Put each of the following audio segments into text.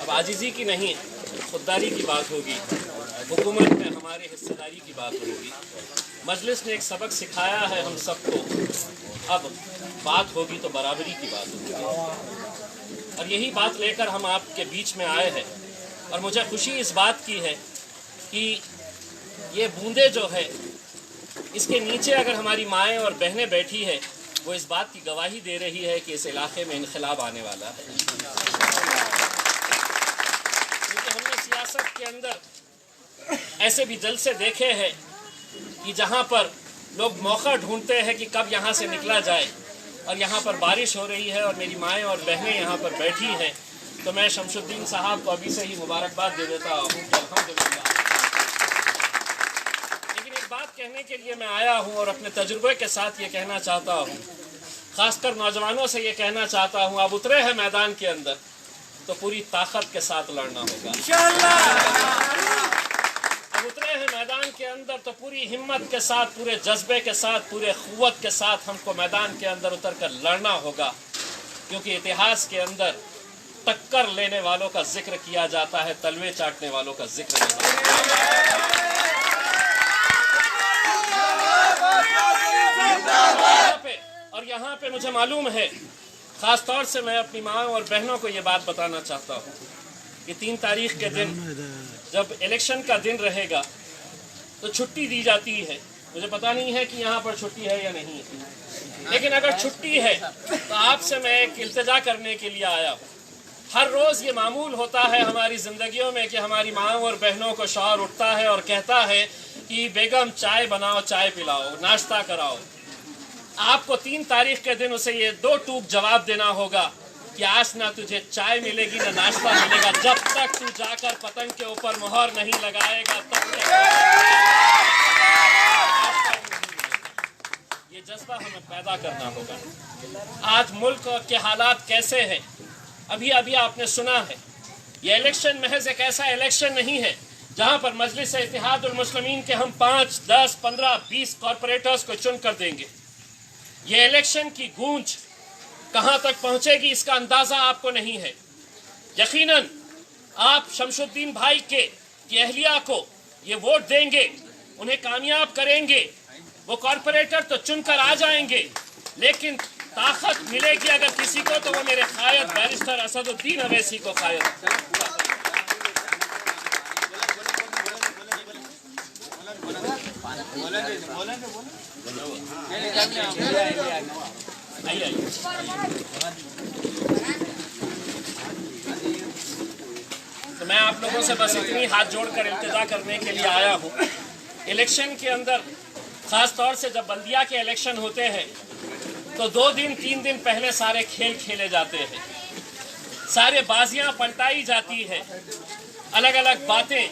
अब आजिज़ी की नहीं, खुददारी की बात होगी, हुकूमत में हमारे हिस्सेदारी की बात होगी। मजलिस ने एक सबक सिखाया है हम सबको, अब बात होगी तो बराबरी की बात होगी। और यही बात लेकर हम आपके बीच में आए हैं। और मुझे खुशी इस बात की है कि ये बूंदे जो है, इसके नीचे अगर हमारी माएँ और बहनें बैठी है, वो इस बात की गवाही दे रही है कि इस इलाके में इनकलाब आने वाला है। क्योंकि हमने सियासत के अंदर ऐसे भी जलसे देखे हैं कि जहाँ पर लोग मौका ढूंढते हैं कि कब यहाँ से निकला जाए, और यहाँ पर बारिश हो रही है और मेरी माएँ और बहनें यहाँ पर बैठी हैं, तो मैं शमशुद्दीन साहब को अभी से ही मुबारकबाद दे देता हूँ कि अल्हम्दुलिल्लाह। लेकिन एक बात कहने के लिए मैं आया हूँ और अपने तजुर्बे के साथ ये कहना चाहता हूँ, खासकर नौजवानों से ये कहना चाहता हूँ, अब उतरे हैं मैदान के अंदर तो पूरी ताकत के साथ लड़ना होगा इंशाअल्लाह। अब उतरे हैं मैदान के अंदर तो पूरी हिम्मत के साथ, पूरे जज्बे के साथ, पूरे क़ुव्वत के साथ हमको मैदान के अंदर उतर कर लड़ना होगा। क्योंकि इतिहास के अंदर टक्कर लेने वालों का जिक्र किया जाता है, तलवे चाटने वालों का जिक्र नहीं। और यहाँ पे मुझे मालूम है, ख़ास तौर से मैं अपनी माँ और बहनों को ये बात बताना चाहता हूँ कि 3 तारीख के दिन जब इलेक्शन का दिन रहेगा तो छुट्टी दी जाती है। मुझे पता नहीं है कि यहाँ पर छुट्टी है या नहीं है, लेकिन अगर छुट्टी है तो आपसे मैं एक इल्तिजा करने के लिए आया हूँ। हर रोज़ ये मामूल होता है हमारी ज़िंदगियों में कि हमारी माँ और बहनों को शौहर उठता है और कहता है कि बेगम चाय बनाओ, चाय पिलाओ, नाश्ता कराओ। आपको 3 तारीख के दिन उसे ये 2 टूक जवाब देना होगा कि आज ना तुझे चाय मिलेगी ना नाश्ता मिलेगा, जब तक तू जाकर पतंग के ऊपर मोहर नहीं लगाएगा तब तक। ये जज्बा हमें पैदा करना होगा। आज मुल्क के हालात कैसे हैं, अभी अभी आपने सुना है। ये इलेक्शन महज एक ऐसा इलेक्शन नहीं है जहां पर मजलिस इत्तेहादुल मुस्लिमीन के हम 5, 10, 15, 20 कॉरपोरेटर्स को चुन कर देंगे। ये इलेक्शन की गूंज कहां तक पहुंचेगी इसका अंदाजा आपको नहीं है। यकीनन आप शमशुद्दीन भाई के अहलिया को ये वोट देंगे, उन्हें कामयाब करेंगे, वो कॉरपोरेटर तो चुनकर आ जाएंगे, लेकिन ताकत मिलेगी अगर किसी को तो वो मेरे कायद बैरिस्टर असदुद्दीन अवैसी को कायद। तो मैं आप लोगों से बस इतनी हाथ जोड़कर इल्तिजा करने के लिए आया हूँ। इलेक्शन के अंदर खास तौर से जब बल्दिया के इलेक्शन होते हैं तो 2 दिन 3 दिन पहले सारे खेल खेले जाते हैं, सारे बाजियां पलटाई जाती है, अलग अलग बातें,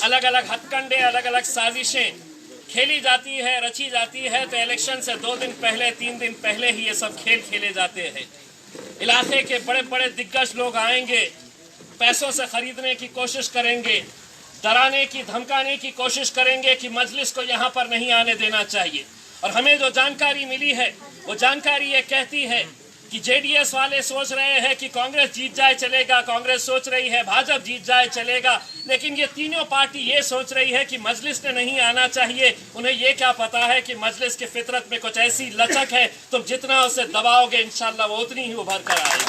अलग अलग हथकंडे, अलग अलग साजिशें खेली जाती है, रची जाती है। तो इलेक्शन से 2 दिन पहले 3 दिन पहले ही ये सब खेल खेले जाते हैं। इलाके के बड़े बड़े दिग्गज लोग आएंगे, पैसों से खरीदने की कोशिश करेंगे, डराने की धमकाने की कोशिश करेंगे कि मजलिस को यहाँ पर नहीं आने देना चाहिए। और हमें जो जानकारी मिली है वो जानकारी ये कहती है कि जेडीएस वाले सोच रहे हैं कि कांग्रेस जीत जाए चलेगा, कांग्रेस सोच रही है भाजपा जीत जाए चलेगा, लेकिन ये तीनों पार्टी ये सोच रही है कि मजलिस ने नहीं आना चाहिए। उन्हें ये क्या पता है कि मजलिस की फितरत में कुछ ऐसी लचक है, तुम जितना उसे दबाओगे इंशाल्लाह वो उतनी ही उभर कर आएगी।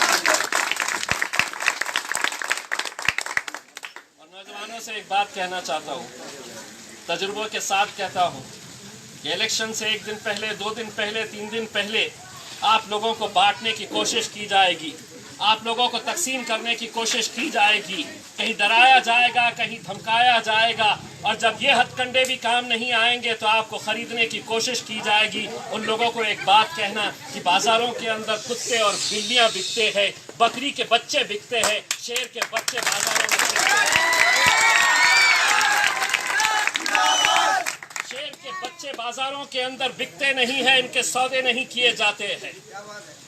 और नौजवानों से एक बात कहना चाहता हूँ, तजुर्बों के साथ कहता हूँ कि इलेक्शन से 1 दिन पहले, 2 दिन पहले, 3 दिन पहले आप लोगों को बांटने की कोशिश की जाएगी, आप लोगों को तकसीम करने की कोशिश की जाएगी, कहीं डराया जाएगा, कहीं धमकाया जाएगा। और जब ये हथकंडे भी काम नहीं आएंगे तो आपको खरीदने की कोशिश की जाएगी। उन लोगों को एक बात कहना कि बाजारों के अंदर कुत्ते और बिल्लियां बिकते हैं, बकरी के बच्चे बिकते हैं, शेर के बच्चे बाजारों में बिकते हैं। शेर के बच्चे बाजारों के अंदर बिकते नहीं हैं, इनके सौदे नहीं किए जाते हैं।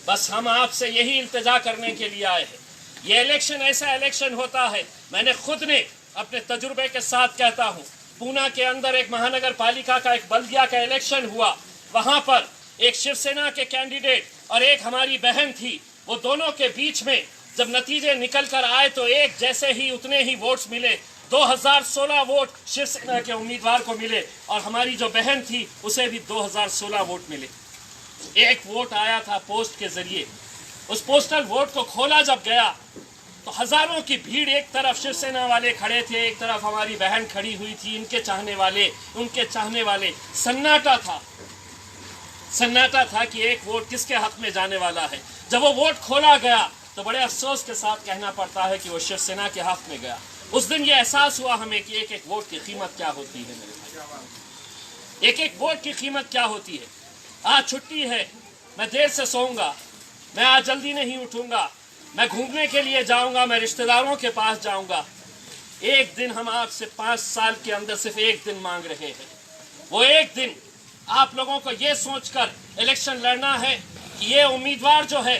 बस हम आपसे यही इल्तिजा करने के लिए आए हैं। ये इलेक्शन ऐसा इलेक्शन होता है, मैंने खुद ने अपने तजुर्बे के साथ कहता हूँ, पूना के अंदर एक महानगर पालिका का, एक बल्दिया का इलेक्शन हुआ। वहाँ पर एक शिवसेना के कैंडिडेट और एक हमारी बहन थी, वो दोनों के बीच में जब नतीजे निकल कर आए तो एक जैसे ही उतने ही वोट्स मिले। 2016 वोट शिवसेना के उम्मीदवार को मिले और हमारी जो बहन थी उसे भी 2016 वोट मिले। एक वोट आया था पोस्ट के जरिए। उस पोस्टल वोट को खोला जब गया तो हजारों की भीड़, एक तरफ शिवसेना वाले खड़े थे, एक तरफ हमारी बहन खड़ी हुई थी, इनके चाहने वाले, सन्नाटा था कि एक वोट किसके हक में जाने वाला है। जब वो वोट खोला गया तो बड़े अफसोस के साथ कहना पड़ता है कि वो शिवसेना के हक में गया। उस दिन ये एहसास हुआ हमें कि एक एक वोट की कीमत क्या होती है मेरे भाई, एक एक वोट की कीमत क्या होती है। आज छुट्टी है, मैं देर से सोऊंगा, मैं आज जल्दी नहीं उठूंगा, मैं घूमने के लिए जाऊंगा, मैं रिश्तेदारों के पास जाऊंगा। एक दिन हम आपसे 5 साल के अंदर सिर्फ एक दिन मांग रहे हैं। वो एक दिन आप लोगों को ये सोचकर इलेक्शन लड़ना है कि ये उम्मीदवार जो है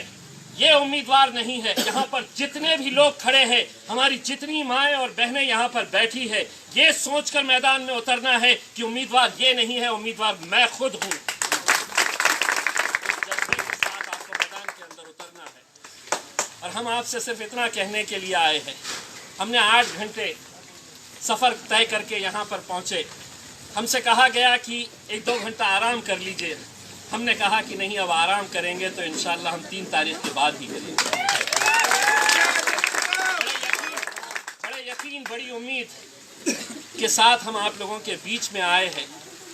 ये उम्मीदवार नहीं है। यहाँ पर जितने भी लोग खड़े हैं, हमारी जितनी माएँ और बहनें यहाँ पर बैठी है, ये सोचकर मैदान में उतरना है कि उम्मीदवार ये नहीं है, उम्मीदवार मैं खुद हूँ। आपको मैदान के अंदर उतरना है और हम आपसे सिर्फ इतना कहने के लिए आए हैं। हमने 8 घंटे सफ़र तय करके यहाँ पर पहुँचे। हमसे कहा गया कि 1-2 घंटा आराम कर लीजिए। हमने कहा कि नहीं, अब आराम करेंगे तो इंशाल्लाह हम 3 तारीख के बाद ही करेंगे। बड़े यकीन, बड़ी उम्मीद के साथ हम आप लोगों के बीच में आए हैं।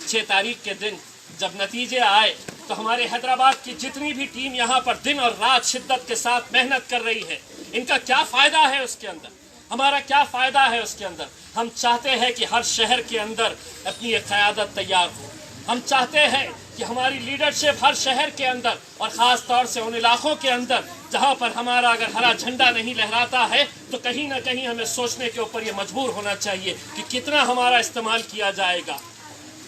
6 तारीख के दिन जब नतीजे आए तो हमारे हैदराबाद की जितनी भी टीम यहाँ पर दिन और रात शिद्दत के साथ मेहनत कर रही है, इनका क्या फ़ायदा है उसके अंदर, हमारा क्या फ़ायदा है उसके अंदर। हम चाहते हैं कि हर शहर के अंदर अपनी एक क़यादत तैयार हो। हम चाहते हैं कि हमारी लीडरशिप हर शहर के अंदर और ख़ास तौर से उन इलाकों के अंदर जहाँ पर हमारा अगर हरा झंडा नहीं लहराता है तो कहीं ना कहीं हमें सोचने के ऊपर ये मजबूर होना चाहिए कि कितना हमारा इस्तेमाल किया जाएगा।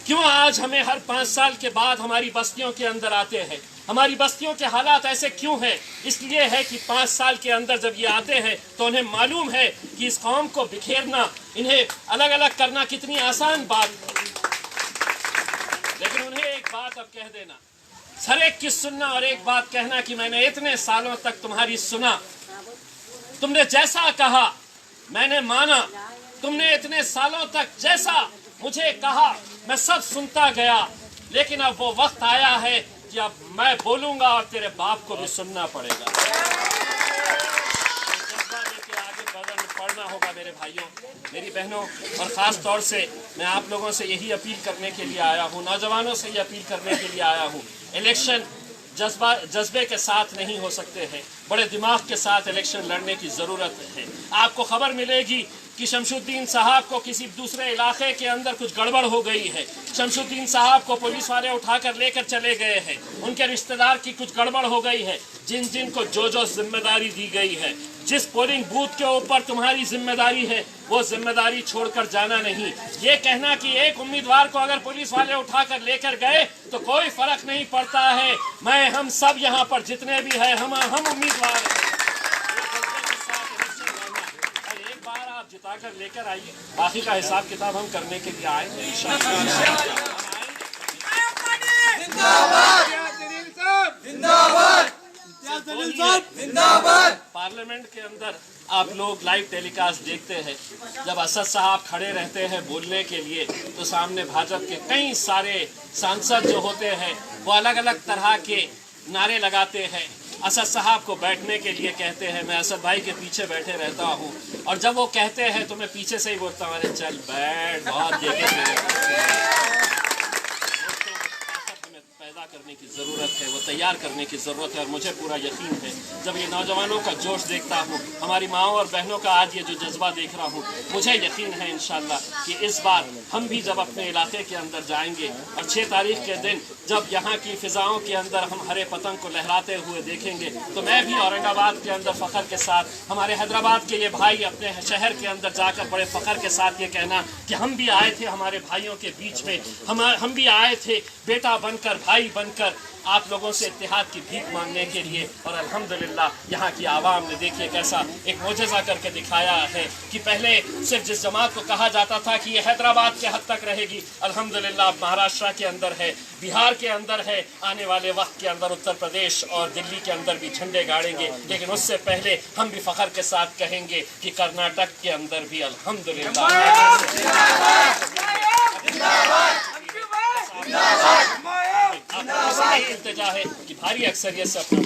क्यों आज हमें हर 5 साल के बाद हमारी बस्तियों के अंदर आते हैं? हमारी बस्तियों के हालात ऐसे क्यों हैं? इसलिए है कि 5 साल के अंदर जब ये आते हैं तो उन्हें मालूम है कि इस कौम को बिखेरना, इन्हें अलग अलग करना कितनी आसान बात है। लेकिन उन्हें एक बात अब कह देना, हर एक की सुनना और एक बात कहना कि मैंने इतने सालों तक तुम्हारी सुना, तुमने जैसा कहा मैंने माना, तुमने इतने सालों तक जैसा मुझे कहा मैं सब सुनता गया, लेकिन अब वो वक्त आया है कि अब मैं बोलूंगा और तेरे बाप को भी सुनना पड़ेगा। जज्बा लेके आगे बढ़ना होगा मेरे भाइयों, मेरी बहनों, और ख़ास तौर से मैं आप लोगों से यही अपील करने के लिए आया हूँ, नौजवानों से ये अपील करने के लिए आया हूँ। इलेक्शन जज्बे के साथ नहीं हो सकते हैं, बड़े दिमाग के साथ इलेक्शन लड़ने की ज़रूरत है। आपको खबर मिलेगी कि शमशुद्दीन साहब को किसी दूसरे इलाके के अंदर कुछ गड़बड़ हो गई है, शमशुद्दीन साहब को पुलिस वाले उठाकर लेकर चले गए हैं, उनके रिश्तेदार की कुछ गड़बड़ हो गई है। जिन जिन को जो जो जिम्मेदारी दी गई है, जिस पोलिंग बूथ के ऊपर तुम्हारी जिम्मेदारी है, वो जिम्मेदारी छोड़कर जाना नहीं। ये कहना कि एक उम्मीदवार को अगर पुलिस वाले उठाकर लेकर गए तो कोई फर्क नहीं पड़ता है, हम सब यहाँ पर जितने भी हैं हम उम्मीदवार हैं। एक बार आप जिताकर लेकर आइए, बाकी का हिसाब किताब हम करने के लिए आए हैं इंशाअल्लाह। पार्लियामेंट के अंदर आप लोग लाइव टेलीकास्ट देखते हैं, जब असद साहब खड़े रहते हैं बोलने के लिए तो सामने भाजपा के कई सारे सांसद जो होते हैं वो अलग अलग तरह के नारे लगाते हैं, असद साहब को बैठने के लिए कहते हैं। मैं असद भाई के पीछे बैठे रहता हूँ और जब वो कहते हैं तो मैं पीछे से ही बोलता हूँ, अरे चल बैठ, बहुत पैदा करने की ज़रूरत है, वो तैयार करने की ज़रूरत है। और मुझे पूरा यकीन है जब ये नौजवानों का जोश देखता हूँ, हमारी माँओं और बहनों का आज ये जो जज्बा देख रहा हूँ, मुझे यकीन है इंशाअल्लाह कि इस बार हम भी जब अपने इलाके के अंदर जाएंगे और 6 तारीख के दिन जब यहाँ की फ़िज़ाओं के अंदर हम हरे पतंग को लहराते हुए देखेंगे तो मैं भी औरंगाबाद के अंदर फ़ख्र के साथ, हमारे हैदराबाद के ये भाई अपने शहर के अंदर जाकर बड़े फ़ख्र के साथ ये कहना कि हम भी आए थे हमारे भाइयों के बीच में, हम भी आए थे बेटा बनकर, भाई बनकर आप लोगों से इत्तेहाद की भीख मांगने के लिए। और अल्हम्दुलिल्लाह यहाँ की आवाम ने देखिए कैसा एक मोजज़ा करके दिखाया है कि पहले सिर्फ जिस जमात को कहा जाता था कि ये हैदराबाद के हद तक रहेगी, अल्हम्दुलिल्लाह अब महाराष्ट्र के अंदर है, बिहार के अंदर है, आने वाले वक्त के अंदर उत्तर प्रदेश और दिल्ली के अंदर भी झंडे गाड़ेंगे। लेकिन उससे पहले हम भी फख्र के साथ कहेंगे कि कर्नाटक के अंदर भी अल्हम्दुलिल्लाह इल्तिजा है कि भारी अक्सरियत से अपना